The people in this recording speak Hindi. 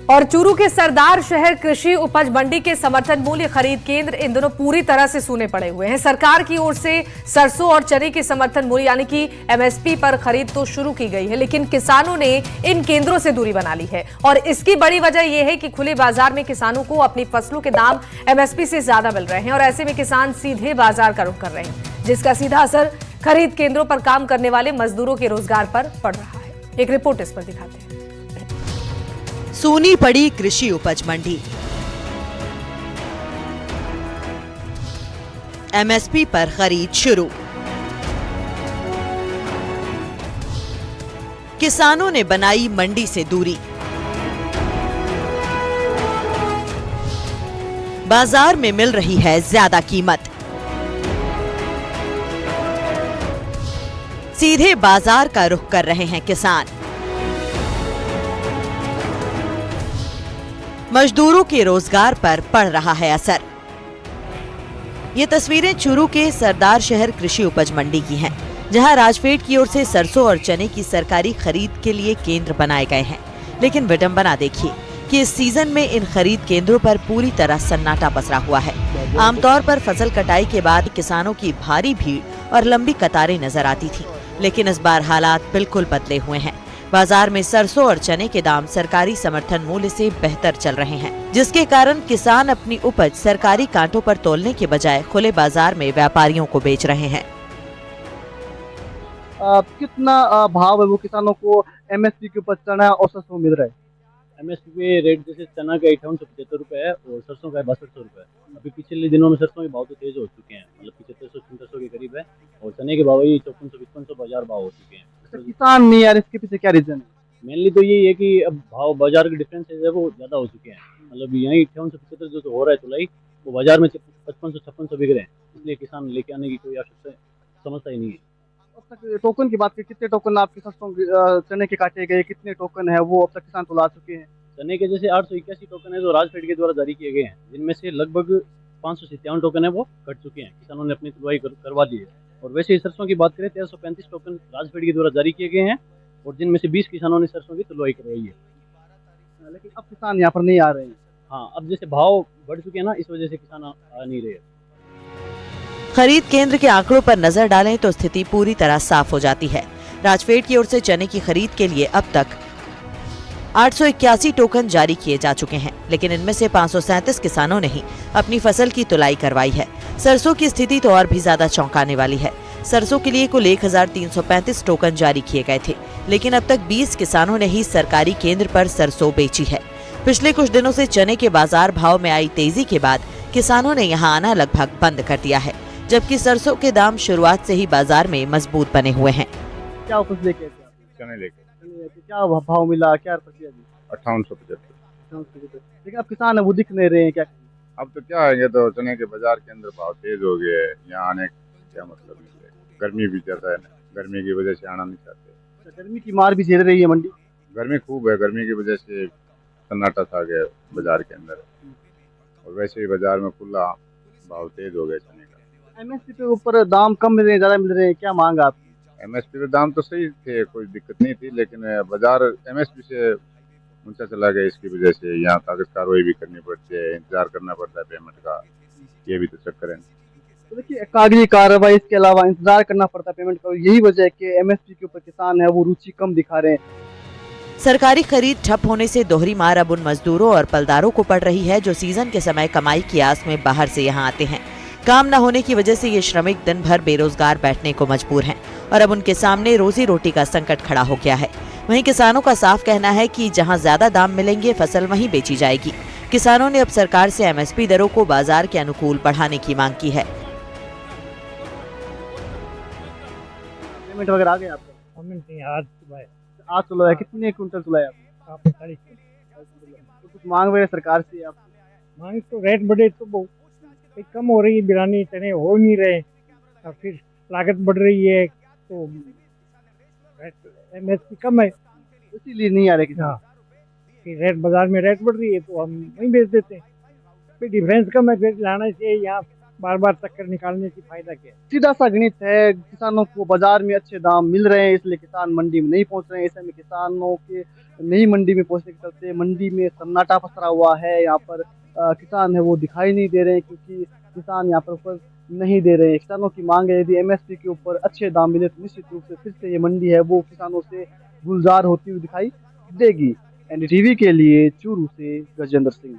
और चूरू के सरदार शहर कृषि उपज मंडी के समर्थन मूल्य खरीद केंद्र इन दिनों पूरी तरह से सूने पड़े हुए हैं। सरकार की ओर से सरसों और चने के समर्थन मूल्य यानी कि एमएसपी पर खरीद तो शुरू की गई है, लेकिन किसानों ने इन केंद्रों से दूरी बना ली है। और इसकी बड़ी वजह यह है कि खुले बाजार में किसानों को अपनी फसलों के दाम एमएसपी से ज्यादा मिल रहे हैं और ऐसे में किसान सीधे बाजार का रुख कर रहे हैं, जिसका सीधा असर खरीद केंद्रों पर काम करने वाले मजदूरों के रोजगार पर पड़ रहा है। एक रिपोर्ट इस पर दिखाते हैं। सूनी पड़ी कृषि उपज मंडी। एमएसपी पर खरीद शुरू। किसानों ने बनाई मंडी से दूरी। बाजार में मिल रही है ज्यादा कीमत। सीधे बाजार का रुख कर रहे हैं किसान। मजदूरों के रोजगार पर पड़ रहा है असर। ये तस्वीरें चूरू के सरदार शहर कृषि उपज मंडी की हैं, जहां राजफेड की ओर से सरसों और चने की सरकारी खरीद के लिए केंद्र बनाए गए हैं। लेकिन विडंबना देखिए कि इस सीजन में इन खरीद केंद्रों पर पूरी तरह सन्नाटा पसरा हुआ है। आमतौर पर फसल कटाई के बाद किसानों की भारी भीड़ और लंबी कतारें नजर आती थी, लेकिन इस बार हालात बिल्कुल बदले हुए हैं। बाजार में सरसों और चने के दाम सरकारी समर्थन मूल्य से बेहतर चल रहे हैं, जिसके कारण किसान अपनी उपज सरकारी कांटों पर तोलने के बजाय खुले बाजार में व्यापारियों को बेच रहे हैं। कितना भाव है वो किसानों को एमएसपी के ऊपर चना और सरसों मिल रहा है? एमएसपी पे रेट जैसे चना का 5875 है और सरसों का 6200 रुपये है। अभी पिछले दिनों में सरसों के भाव तो तेज हो चुके हैं, मतलब 7500-7600 के करीब है और चने के भाव ही 5400-5500 बाजार भाव हो चुके हैं। तो किसान नहीं यार, इसके पीछे क्या रीजन है? मेनली तो यही है कि अब भाव बाजार के डिफरेंसेज है वो ज़्यादा हो चुके हैं, मतलब यही 5875 जो हो रहा है तुलाई वो बाजार में 5500-5600 बिक रहे हैं, इसलिए किसान लेके आने की कोई आवश्यकता समझता ही नहीं है। अब तक टोकन की बात करें, कितने टोकन आपके सरसों चने के काटे गए, कितने टोकन है वो अब तक किसान तुला चुके हैं? चने के जैसे 881 टोकन है जो राजफेड के द्वारा जारी किए गए हैं, जिनमें से लगभग 557 टोकन है वो कट चुके हैं, किसानों ने अपनी तुलवाई करवा दी है। और वैसे ही सरसों की बात करें 1335 टोकन राजफेड के द्वारा जारी किए गए हैं और जिनमें से 20 किसानों ने सरसों की तुलवाई करवाई है। लेकिन अब किसान यहाँ पर नहीं आ रहे हैं। हाँ, अब जैसे भाव बढ़ चुके हैं ना, इस वजह से किसान आ नहीं रहे। खरीद केंद्र के आंकड़ों पर नजर डालें तो स्थिति पूरी तरह साफ हो जाती है। राजफेड की ओर से चने की खरीद के लिए अब तक 881 टोकन जारी किए जा चुके हैं, लेकिन इनमें से 537 किसानों ने ही अपनी फसल की तुलाई करवाई है। सरसों की स्थिति तो और भी ज्यादा चौंकाने वाली है। सरसों के लिए कुल 1335 टोकन जारी किए गए थे, लेकिन अब तक 20 किसानों ने ही सरकारी केंद्र पर सरसों बेची है। पिछले कुछ दिनों से चने के बाजार भाव में आई तेजी के बाद किसानों ने यहाँ आना लगभग बंद कर दिया है, जबकि सरसों के दाम शुरुआत से ही बाजार में मजबूत बने हुए हैं। क्या उपज लेके चने लेके क्या भाव मिला, क्या प्रक्रिया थी? 5875। लेकिन अब किसान है वो दिख नहीं रहे हैं, क्या? अब तो क्या है, ये तो चने के बाजार के अंदर भाव तेज हो गए हैं, यहाँ आने का क्या मतलब नहीं। गर्मी भी ज्यादा है ना, गर्मी की वजह से आना नहीं चाहते। गर्मी की मार भी झेल रही है मंडी। गर्मी खूब है, गर्मी की वजह से सन्नाटा सा गया बाजार के अंदर और वैसे ही बाजार में खुला भाव तेज हो गया चने का। एमएसपी के ऊपर दाम कम मिल रहे हैं, ज्यादा मिल रहे हैं, क्या मांग आपकी? एमएसपी पे दाम तो सही थे, कोई दिक्कत नहीं थी, लेकिन बाजार एमएसपी से ऊंचा चला गया, इसकी वजह से यहाँ कागज कार्रवाई भी करनी पड़ती है, इंतजार करना पड़ता है पेमेंट का, ये भी तो चक्कर है। तो देखिए, कागजी कार्रवाई इसके अलावा इंतजार करना पड़ता है पेमेंट का, यही वजह है कि एमएसपी के ऊपर किसान है वो रुचि कम दिखा रहे हैं। सरकारी खरीद ठप होने से दोहरी मार अब उन मजदूरों और पलदारों को पड़ रही है जो सीजन के समय कमाई की आस में बाहर से यहाँ आते हैं। काम न होने की वजह से ये श्रमिक दिन भर बेरोजगार बैठने को मजबूर हैं और अब उनके सामने रोजी रोटी का संकट खड़ा हो गया है। वहीं किसानों का साफ कहना है कि जहां ज्यादा दाम मिलेंगे फसल वहीं बेची जाएगी। किसानों ने अब सरकार से एमएसपी दरों को बाजार के अनुकूल बढ़ाने की मांग की है। पेमेंट वगैरह आ गया आपका? पेमेंट नहीं, आज तुलाया कितने कुंटल तुलाया आपने? 45। तो कुछ मांग रहे सरकार से आप? मांग तो रेट बढ़े तो बहुत कम हो रही है, बिरानी चने हो नहीं रहे और फिर लागत बढ़ रही है तो एमएसपी कम है, इसीलिए नहीं आ रहे किसान। फिर रेट बाजार में रेट बढ़ रही है तो हम वहीं बेच देते हैं, फिर डिफरेंस कम है, फिर लाने से यहाँ बार बार चक्कर निकालने की फायदा क्या है? सीधा सा गणित है, किसानों को बाजार में अच्छे दाम मिल रहे हैं इसलिए किसान मंडी में नहीं पहुंच रहे हैं। ऐसे में किसानों के नहीं मंडी में पहुंचने के चलते मंडी में सन्नाटा पसरा हुआ है। यहाँ पर किसान है वो दिखाई नहीं दे रहे हैं क्योंकि किसान यहाँ पर उपज नहीं दे रहे हैं। किसानों की मांग है यदि एमएसपी के ऊपर अच्छे दाम मिले तो निश्चित रूप से फिर से ये मंडी है वो किसानों से गुलजार होती हुई दिखाई देगी। एनडीटीवी के लिए चूरू से गजेंद्र सिंह।